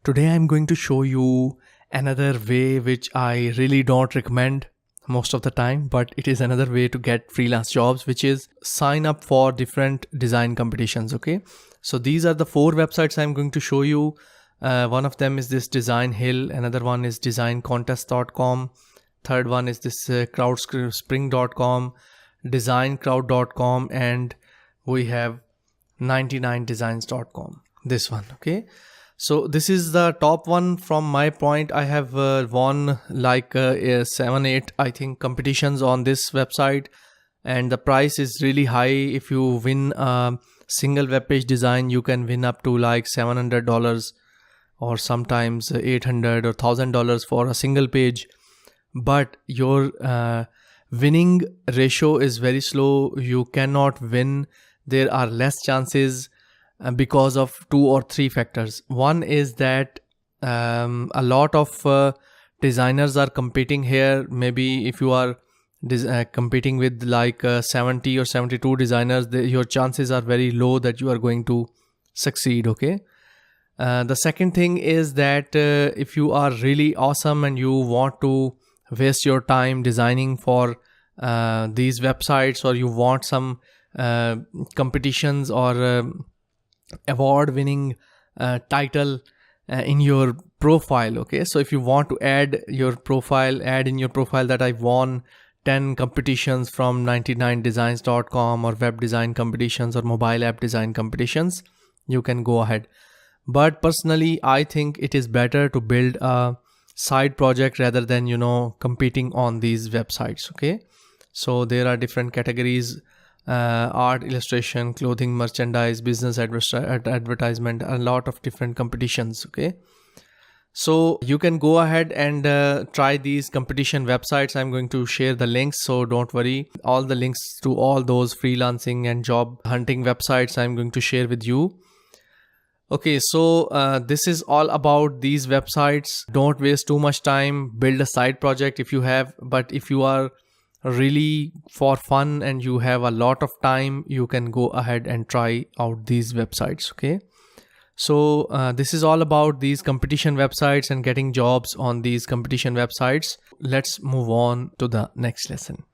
Today I'm going to show you another way which I really don't recommend most of the time, but it is another way to get freelance jobs, which is sign up for different design competitions. Okay, so these are the 4 websites I'm going to show you. One of them is this Design Hill, another one is designcontest.com, third one is this crowdspring.com, designcrowd.com, and we have 99designs.com, this one. Okay, so this is the top one from my point. I have won like 7-8 I think competitions on this website, and the price is really high. If you win a single web page design, you can win up to like $700 or sometimes $800 or $1,000 for a single page, but your winning ratio is very slow. You cannot win. There are less chances because of 2 or 3 factors. One is that a lot of designers are competing here. Maybe if you are competing with like 70 or 72 designers, your chances are very low that you are going to succeed. Okay. The second thing is that if you are really awesome and you want to waste your time designing for these websites, or you want some competitions or award winning title in your profile. Okay, so if you want to add in your profile that I've won 10 competitions from 99designs.com, or web design competitions or mobile app design competitions, you can go ahead. But personally, I think it is better to build a side project rather than competing on these websites. Okay, so there are different categories: art, illustration, clothing, merchandise, business advertisement, a lot of different competitions. Okay, so you can go ahead and try these competition websites. I'm going to share the links, so don't worry. All the links to all those freelancing and job hunting websites I'm going to share with you. Okay, so this is all about these websites. Don't waste too much time. Build a side project if you have, but if you are really for fun and you have a lot of time, you can go ahead and try out these websites. Okay, so this is all about these competition websites and getting jobs on these competition websites. Let's move on to the next lesson.